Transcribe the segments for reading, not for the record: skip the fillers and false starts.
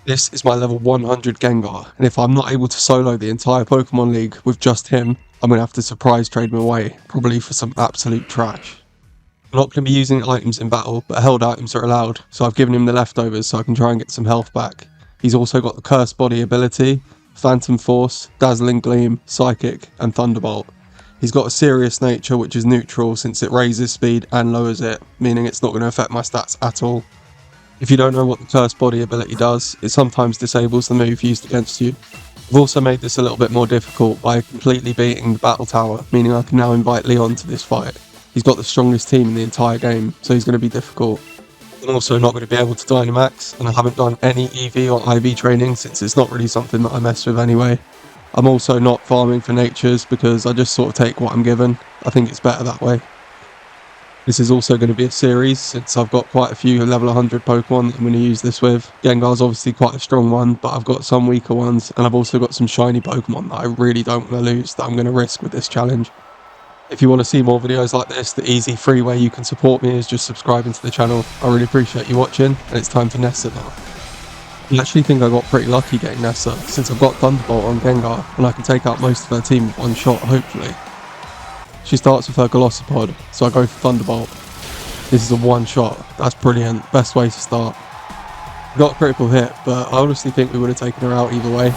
This is my level 100 Gengar, and if I'm not able to solo the entire Pokemon League with just him, I'm going to have to surprise trade him away, probably for some absolute trash. I'm not going to be using items in battle, but held items are allowed, so I've given him the leftovers so I can try and get some health back. He's also got the Cursed Body ability, Phantom Force, Dazzling Gleam, Psychic, and Thunderbolt. He's got a serious nature which is neutral since it raises speed and lowers it, meaning it's not going to affect my stats at all. If you don't know what the Cursed Body ability does, it sometimes disables the move used against you. I've also made this a little bit more difficult by completely beating the Battle Tower, meaning I can now invite Leon to this fight. He's got the strongest team in the entire game, so he's going to be difficult. I'm also not going to be able to Dynamax, and I haven't done any EV or IV training since it's not really something that I mess with anyway. I'm also not farming for natures because I just sort of take what I'm given. I think it's better that way. This is also going to be a series since I've got quite a few level 100 Pokemon that I'm going to use this with. Gengar's obviously quite a strong one, but I've got some weaker ones, and I've also got some shiny Pokemon that I really don't want to lose that I'm going to risk with this challenge. If you want to see more videos like this, the easy free way you can support me is just subscribing to the channel. I really appreciate you watching, and it's time for Nessa now. I actually think I got pretty lucky getting Nessa, since I've got Thunderbolt on Gengar, and I can take out most of her team with one shot, hopefully. She starts with her Glossopod, so I go for Thunderbolt. This is a one shot, that's brilliant, best way to start. Got a critical hit, but I honestly think we would have taken her out either way.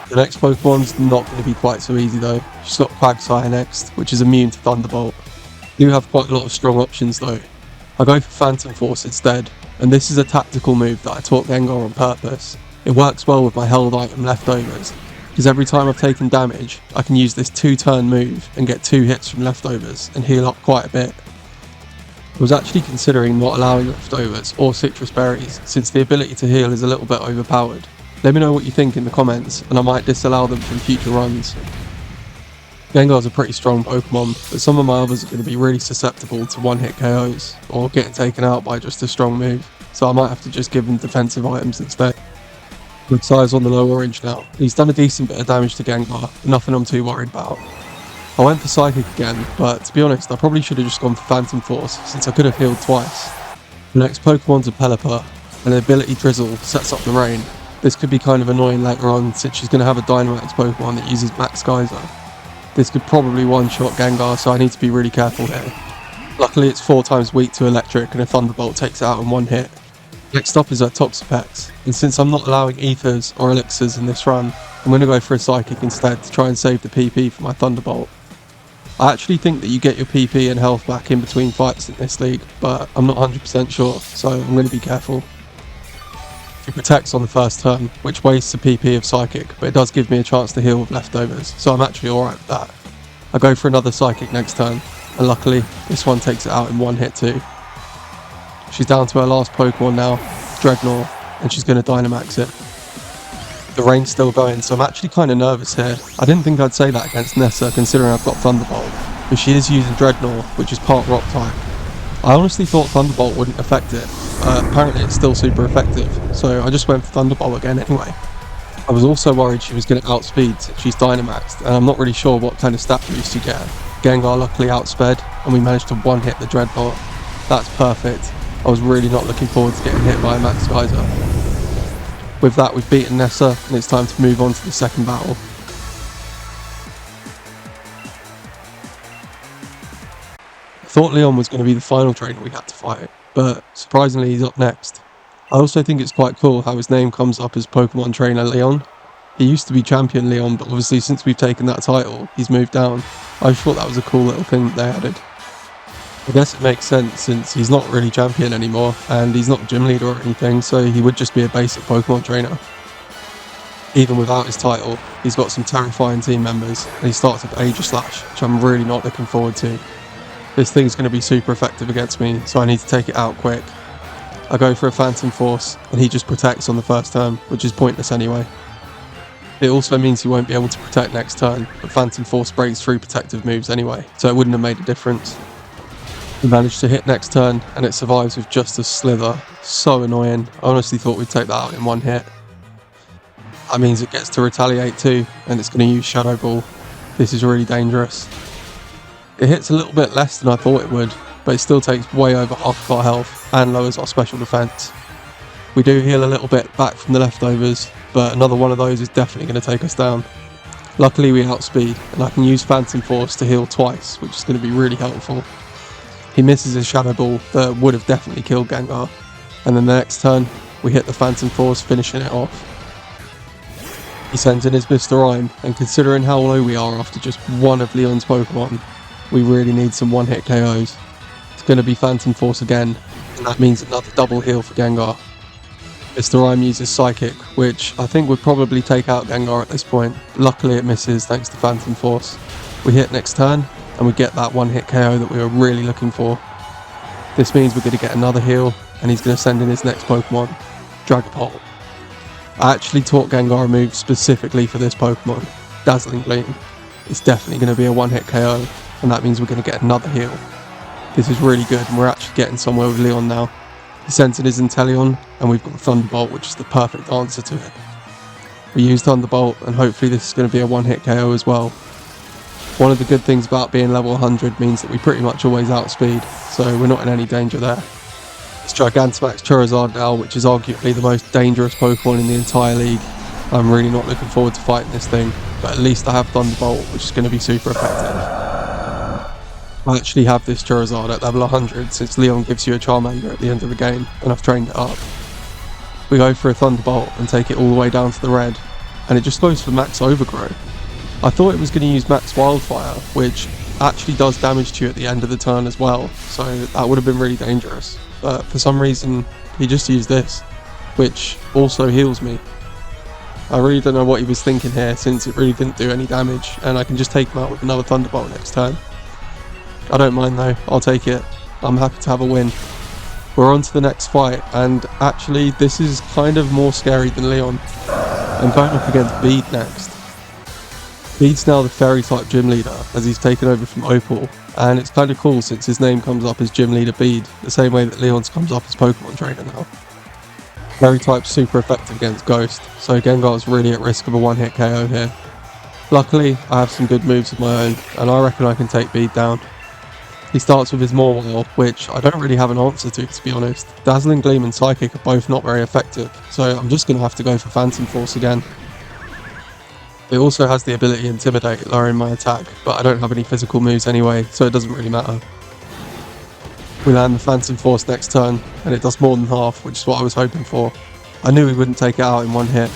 The next Pokemon's not going to be quite so easy though. She's got Quagsire next, which is immune to Thunderbolt. You have quite a lot of strong options though. I go for Phantom Force instead, and this is a tactical move that I taught Gengar on purpose. It works well with my held item leftovers, because every time I've taken damage, I can use this 2-turn move and get 2 hits from leftovers and heal up quite a bit. I was actually considering not allowing leftovers or citrus berries, since the ability to heal is a little bit overpowered. Let me know what you think in the comments, and I might disallow them from future runs. Gengar's a pretty strong Pokemon, but some of my others are going to be really susceptible to one-hit KOs, or getting taken out by just a strong move, so I might have to just give them defensive items instead. Good size on the low orange now. He's done a decent bit of damage to Gengar, nothing I'm too worried about. I went for Psychic again, but to be honest, I probably should have just gone for Phantom Force, since I could have healed twice. The next Pokemon's a Pelipper, and the ability Drizzle sets up the rain. This could be kind of annoying later on, since she's going to have a Dynamax Pokemon that uses Max Geyser. This could probably one-shot Gengar, so I need to be really careful here. Luckily it's 4 times weak to Electric, and a Thunderbolt takes it out in one hit. Next up is her Toxapex, and since I'm not allowing Ethers or Elixirs in this run, I'm going to go for a Psychic instead to try and save the PP for my Thunderbolt. I actually think that you get your PP and health back in between fights in this league, but I'm not 100% sure, so I'm going to be careful. It protects on the first turn, which wastes a PP of Psychic, but it does give me a chance to heal with leftovers, so I'm actually alright with that. I go for another Psychic next turn, and luckily, this one takes it out in one hit too. She's down to her last Pokemon now, Dreadnought, and she's going to Dynamax it. The rain's still going, so I'm actually kind of nervous here. I didn't think I'd say that against Nessa, considering I've got Thunderbolt, but she is using Dreadnought, which is part Rock type. I honestly thought Thunderbolt wouldn't affect it, apparently it's still super effective, so I just went for Thunderbolt again anyway. I was also worried she was going to outspeed since she's Dynamaxed, and I'm not really sure what kind of stat boost you get. Gengar luckily outsped, and we managed to one-hit the Dreadnought. That's perfect. I was really not looking forward to getting hit by a Max Geyser. With that, we've beaten Nessa, and it's time to move on to the second battle. I thought Leon was going to be the final trainer we had to fight, but surprisingly he's up next. I also think it's quite cool how his name comes up as Pokemon Trainer Leon. He used to be Champion Leon, but obviously since we've taken that title, he's moved down. I just thought that was a cool little thing that they added. I guess it makes sense since he's not really Champion anymore, and he's not Gym Leader or anything, so he would just be a basic Pokemon Trainer. Even without his title, he's got some terrifying team members, and he starts with Aegislash, which I'm really not looking forward to. This thing's going to be super effective against me, so I need to take it out quick. I go for a Phantom Force, and he just protects on the first turn, which is pointless anyway. It also means he won't be able to protect next turn, but Phantom Force breaks through protective moves anyway, so it wouldn't have made a difference. We managed to hit next turn, and it survives with just a Slither. So annoying. I honestly thought we'd take that out in one hit. That means it gets to retaliate too, and it's going to use Shadow Ball. This is really dangerous. It hits a little bit less than I thought it would, but it still takes way over half of our health and lowers our special defense. We do heal a little bit back from the leftovers, but another one of those is definitely going to take us down. Luckily we outspeed, and I can use Phantom Force to heal twice, which is going to be really helpful. He misses his Shadow Ball that would have definitely killed Gengar, and then the next turn we hit the Phantom Force, finishing it off. He sends in his Mr. Rime, and considering how low we are after just one of Leon's Pokemon, we really need some one-hit KOs. It's going to be Phantom Force again, and that means another double heal for Gengar. Mr. Rime uses Psychic, which I think would probably take out Gengar at this point. Luckily it misses thanks to Phantom Force. We hit next turn, and we get that one-hit KO that we were really looking for. This means we're going to get another heal, and he's going to send in his next Pokemon, Dragapult. I actually taught Gengar a move specifically for this Pokemon, Dazzling Gleam. It's definitely going to be a one-hit KO, and that means we're going to get another heal. This is really good, and we're actually getting somewhere with Leon now. He sends in his Inteleon, and we've got Thunderbolt, which is the perfect answer to it. We use Thunderbolt, and hopefully this is going to be a one-hit KO as well. One of the good things about being level 100 means that we pretty much always outspeed, so we're not in any danger there. It's Gigantamax Charizard now, which is arguably the most dangerous Pokemon in the entire league. I'm really not looking forward to fighting this thing, but at least I have Thunderbolt, which is going to be super effective. I actually have this Charizard at level 100 since Leon gives you a Charmander at the end of the game, and I've trained it up. We go for a Thunderbolt and take it all the way down to the red, and it just goes for max Overgrow. I thought it was going to use max Wildfire, which actually does damage to you at the end of the turn as well, so that would have been really dangerous. But for some reason, he just used this, which also heals me. I really don't know what he was thinking here, since it really didn't do any damage, and I can just take him out with another Thunderbolt next turn. I don't mind though, I'll take it. I'm happy to have a win. We're on to the next fight, and actually this is kind of more scary than Leon. I'm going up against Bede next. Bede's now the Fairy type gym leader, as he's taken over from Opal, and it's kind of cool since his name comes up as Gym Leader Bede, the same way that Leon's comes up as Pokemon Trainer now. Fairy type's super effective against Ghost, so Gengar's really at risk of a one-hit KO here. Luckily, I have some good moves of my own, and I reckon I can take Bede down. He starts with his Mawile, which I don't really have an answer to be honest. Dazzling Gleam and Psychic are both not very effective, so I'm just going to have to go for Phantom Force again. It also has the ability Intimidate, lowering my attack, but I don't have any physical moves anyway, so it doesn't really matter. We land the Phantom Force next turn, and it does more than half, which is what I was hoping for. I knew we wouldn't take it out in one hit.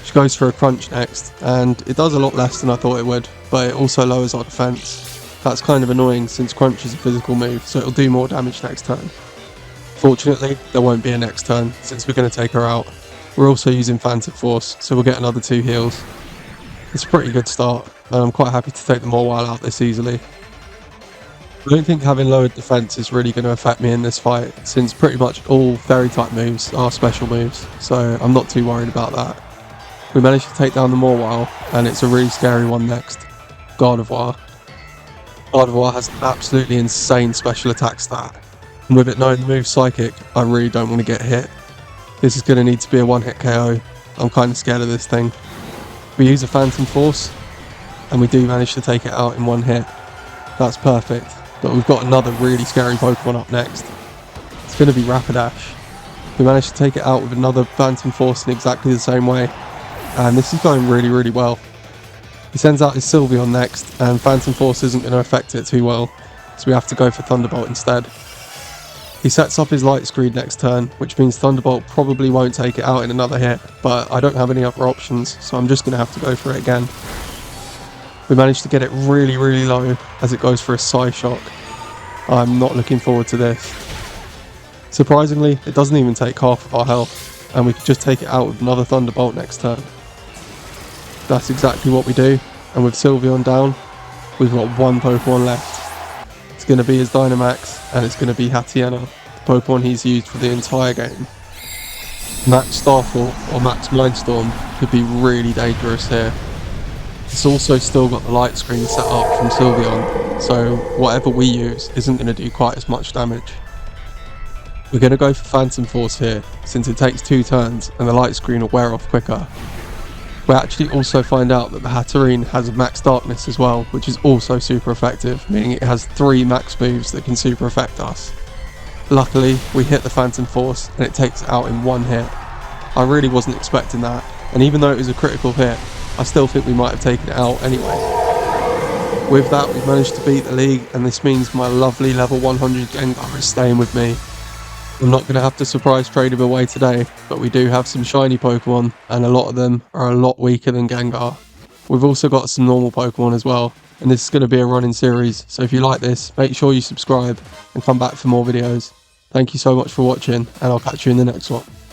She goes for a Crunch next, and it does a lot less than I thought it would, but it also lowers our defense. That's kind of annoying since Crunch is a physical move, so it'll do more damage next turn. Fortunately, there won't be a next turn, since we're going to take her out. We're also using Phantom Force, so we'll get another 2 heals. It's a pretty good start, and I'm quite happy to take the Mawile out this easily. I don't think having lowered defense is really going to affect me in this fight, since pretty much all Fairy type moves are special moves, so I'm not too worried about that. We managed to take down the Mawile, and it's a really scary one next, Gardevoir. Gardevoir has an absolutely insane special attack stat, and with it knowing the move Psychic, I really don't want to get hit. This is going to need to be a one-hit KO. I'm kind of scared of this thing. We use a Phantom Force, and we do manage to take it out in one hit. That's perfect, but we've got another really scary Pokemon up next. It's going to be Rapidash. We managed to take it out with another Phantom Force in exactly the same way, and this is going really, really well. He sends out his Sylveon next, and Phantom Force isn't going to affect it too well, so we have to go for Thunderbolt instead. He sets up his Light Screen next turn, which means Thunderbolt probably won't take it out in another hit, but I don't have any other options, so I'm just going to have to go for it again. We managed to get it really, really low as it goes for a Psyshock. I'm not looking forward to this. Surprisingly, it doesn't even take half of our health, and we can just take it out with another Thunderbolt next turn. That's exactly what we do, and with Sylveon down, we've got one Pokemon left. It's going to be his Dynamax, and it's going to be Hacienda, the Pokemon he's used for the entire game. Max Starfall or Max Mindstorm could be really dangerous here. It's also still got the Light Screen set up from Sylveon, so whatever we use isn't going to do quite as much damage. We're going to go for Phantom Force here, since it takes 2 turns and the Light Screen will wear off quicker. We actually also find out that the Hatterene has a Max Darkness as well, which is also super effective, meaning it has 3 max moves that can super affect us. Luckily, we hit the Phantom Force and it takes it out in one hit. I really wasn't expecting that, and even though it was a critical hit, I still think we might have taken it out anyway. With that, we've managed to beat the league, and this means my lovely level 100 Gengar is staying with me. I'm not going to have to surprise trade him away today, but we do have some shiny Pokemon, and a lot of them are a lot weaker than Gengar. We've also got some normal Pokemon as well, and this is going to be a running series, so if you like this, make sure you subscribe and come back for more videos. Thank you so much for watching, and I'll catch you in the next one.